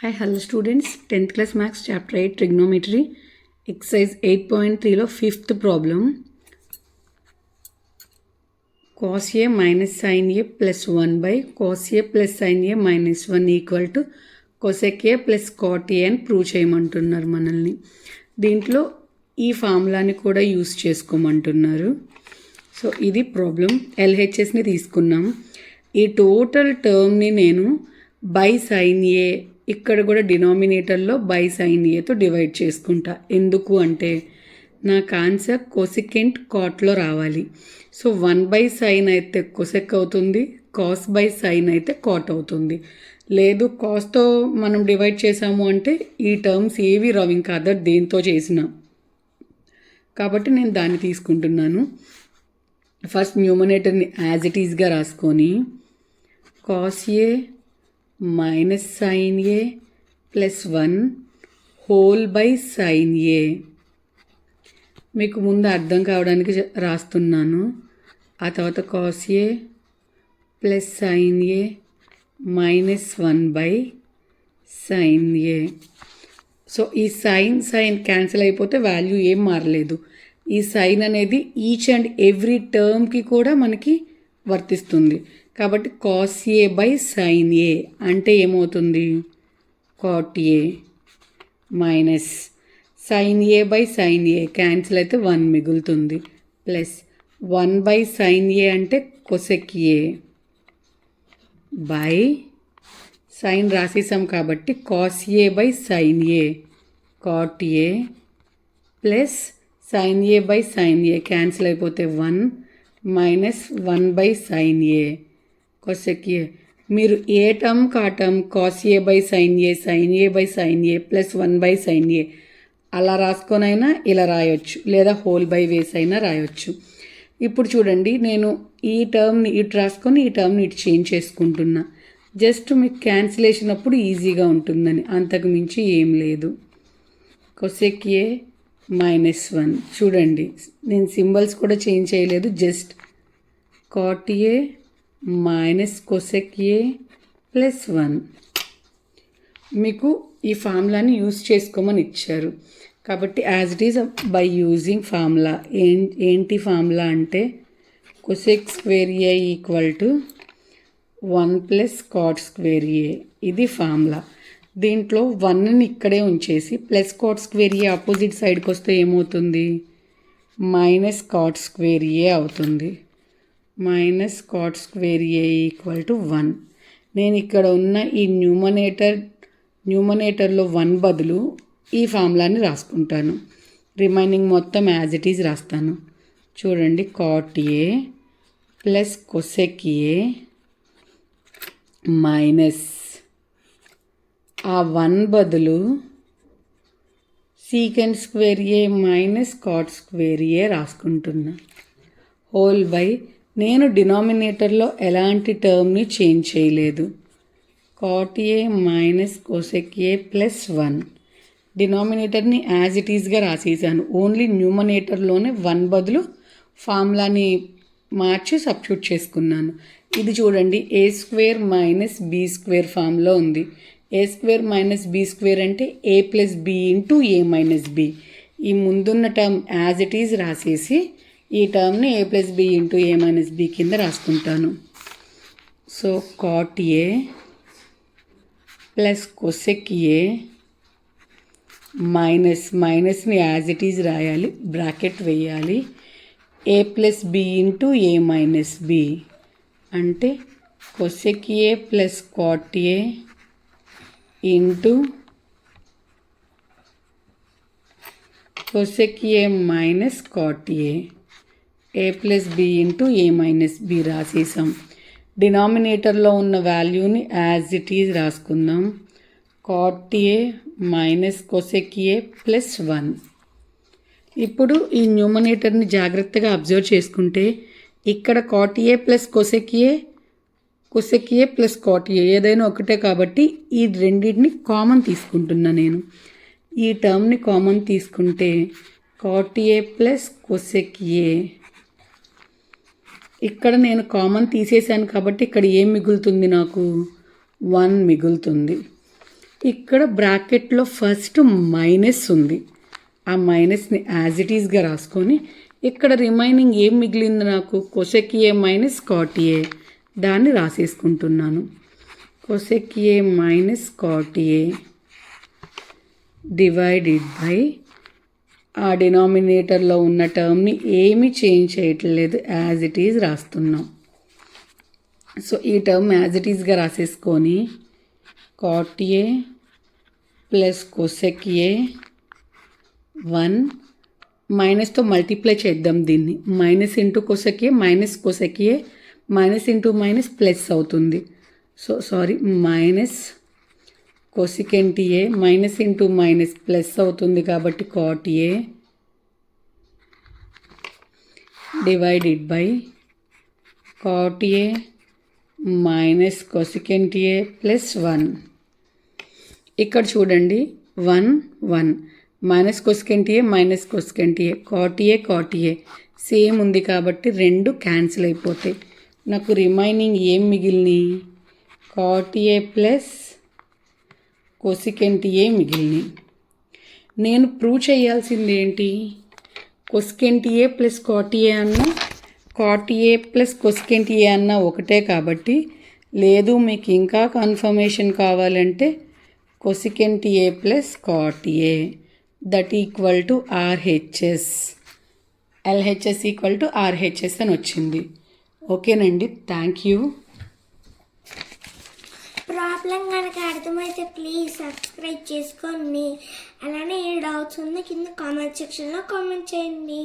Hi, hello students. 10th class Maths Chapter 8 Trigonometry Exercise 8.3 లో 5th problem. Cos A minus sin A plus 1 by cos A plus sin A minus 1 equal to cosec A plus cot A అని prove చేయమంటున్నారు మనల్ని. దీంట్లో ఈ ఫార్ములాని కూడా use చేసుకోమంటున్నారు. So ఇది problem. LHSని తీసుకున్నాం. ఈ టోటల్ టర్మ్ని నేను బై సైన్ ఏ ఇక్కడ కూడా డినామినేటర్లో బై సైన్ ఏతో డివైడ్ చేసుకుంటా. ఎందుకు అంటే నాకు ఆన్సర్ కొసికెంట్ కాట్లో రావాలి. సో 1 బై సైన్ అయితే కొసెక్ అవుతుంది, కాస్ బై సైన్ అయితే కాట్ అవుతుంది. లేదు కాస్తో మనం డివైడ్ చేసాము అంటే ఈ టర్మ్స్ ఏవి రావు, ఇంకా అదర్ దేంతో చేసినా. కాబట్టి నేను దాన్ని తీసుకుంటున్నాను. ఫస్ట్ న్యూమరేటర్ని యాజ్ ఇట్ ఈస్గా రాసుకొని cos A minus sine A plus 1 whole by sine A. మీకు ముందు అర్థం కావడానికి రాస్తున్నాను. ఆ తర్వాత cos A plus sine A minus 1 by sine A. So ఈ సైన్ క్యాన్సిల్ అయిపోతే వాల్యూ ఏం మారలేదు. ఈ సైన్ అనేది ఈచ్ అండ్ ఎవ్రీ టర్మ్కి కూడా మనకి వర్తిస్తుంది. కాబట్టి cos A by sine A అంటే ఏమవుతుంది, cot A minus sine A by sine A cancel అయితే 1 మిగులుతుంది, ప్లస్ 1 బై సైన్ ఏ అంటే కొసెక్ ఏ బై సైన్ రాసేసాం కాబట్టి cos A by sine A cot A plus sine A by sine A cancel అయిపోతే 1 minus 1 by sine A cosec A. మీరు ఏ term కా term cos A by sine A by sine A plus 1 by sine ఏ అలా రాసుకొనైనా ఇలా రాయొచ్చు, లేదా whole by వేస్ అయినా రాయొచ్చు. ఇప్పుడు చూడండి, నేను ఈ టర్మ్ని ఇటు రాసుకొని ఈ టర్మ్ని ఇటు చేంజ్ చేసుకుంటున్నా. జస్ట్ మీకు క్యాన్సిలేషన్ అప్పుడు ఈజీగా ఉంటుందని, అంతకు మించి ఏం లేదు. కొసెక్ ఏ మైనస్ 1 చూడండి, నేను సింబల్స్ కూడా చేంజ్ చేయలేదు. Just cot A minus cosec A plus 1. మీకు ఈ ఫార్ములాని యూజ్ చేసుకోమని ఇచ్చారు కాబట్టి as it is by using formula. ఏంటి ఫార్ములా అంటే cosec square A equal to 1 plus cot square A. ఇది ఫార్ములా. దీంట్లో 1ని ఇక్కడే ఉంచేసి plus cot square A opposite సైడ్కి వస్తే ఏమవుతుంది, మైనస్ కాట్ స్క్వేర్ ఏ అవుతుంది. Minus cot square A equal to 1. నేను ఇక్కడ ఉన్న ఈ న్యూమనేటర్లో 1 బదులు ఈ ఫార్ములాని రాసుకుంటాను. రిమైనింగ్ మొత్తం యాజ్ ఇట్ ఈజ్ రాస్తాను. చూడండి, cot A plus cosec A minus ఆ 1 బదులు secant square A minus cot square A రాసుకుంటున్నా, హోల్ బై. నేను డినామినేటర్లో ఎలాంటి టర్మ్ని చేంజ్ చేయలేదు. Cot A minus cosec A plus 1 డినామినేటర్ని యాజ్ ఇట్ ఈస్గా రాసేసాను. ఓన్లీ న్యూమనేటర్లోనే 1 బదులు ఫార్ములాని మార్చి సబ్స్టిట్యూట్ చేసుకున్నాను. ఇది చూడండి, A square minus B square ఫామ్లో ఉంది. A square minus B square అంటే A plus B into A minus B. ఈ ముందున్న టర్మ్ యాజ్ ఇట్ ఈజ్ రాసేసి ఈ టర్మ్ని A plus B into A minus B కింద రాసుకుంటాను. So cot A plus cosec A మైనస్ని యాజ్ ఇట్ ఈజ్ రాయాలి, బ్రాకెట్ వేయాలి. A plus B into A minus B అంటే cosec A plus cot A into cosec A minus cot A plus B into A minus B రాసేసాం. డినామినేటర్లో ఉన్న వాల్యూని as it is రాసుకుందాం. Cot A minus cosec A plus 1. ఇప్పుడు ఈ న్యూమనేటర్ని జాగ్రత్తగా అబ్జర్వ్ చేసుకుంటే ఇక్కడ cot A plus cosec A plus cot A ఏదైనా ఒకటే కాబట్టి ఈ రెండింటిని కామన్ తీసుకుంటున్నా నేను. ఈ టర్మ్ని కామన్ తీసుకుంటే cot A plus cosec A. ఇక్కడ నేను కామన్ తీసేసాను కాబట్టి ఇక్కడ ఏం మిగులుతుంది, నాకు 1 మిగులుతుంది. ఇక్కడ బ్రాకెట్లో ఫస్ట్ మైనస్ ఉంది, ఆ మైనస్ని యాజ్ ఇట్ ఈస్గా రాసుకొని ఇక్కడ రిమైనింగ్ ఏం మిగిలింది నాకు, cosec A minus cot A, దాన్ని రాసేసుకుంటున్నాను. Cosec A minus cot A divided by ఆ డినామినేటర్లో ఉన్న టర్మ్ని ఏమీ చేంజ్ చేయట్లేదు, యాజ్ ఇట్ ఈజ్ రాస్తున్నాం. సో ఈ టర్మ్ యాజ్ ఇట్ ఈజ్గా రాసేసుకొని cot A plus cosec A 1 మైనస్తో మల్టిప్లై చేద్దాం దీన్ని. Minus into cosec A minus cosec A minus into minus plus అవుతుంది. సో సారీ మైనస్ కొసికెంట్ ఏ మైనస్ ఇంటూ మైనస్ ప్లస్ అవుతుంది కాబట్టి cot A divided by cot A minus cosecant a plus 1. ఇక్కడ చూడండి 1 1 minus cosecant A minus cosecant a cot a same ఉంది కాబట్టి 2 cancel అయిపోతాయి. నాకు remaining ఏం మిగిలినాయి, cot A plus cosecant a మిగిలినాయి. నేను ప్రూవ్ చేయాల్సింది ఏంటి, cosecant a plus cot a అన్న cot A plus cosecant a అన్న ఒకటే కాబట్టి, లేదు మీకు ఇంకా కన్ఫర్మేషన్ కావాలంటే cosecant a plus cot a that equal to RHS, LHS equal to RHS అని వచ్చింది. ఓకేనండి, థ్యాంక్ యూ. ప్రాబ్లం కనుక అర్థమైతే ప్లీజ్ సబ్స్క్రైబ్ చేసుకోండి. అలానే ఏ డౌట్స్ ఉన్నా కింద కామెంట్ సెక్షన్లో కామెంట్ చేయండి.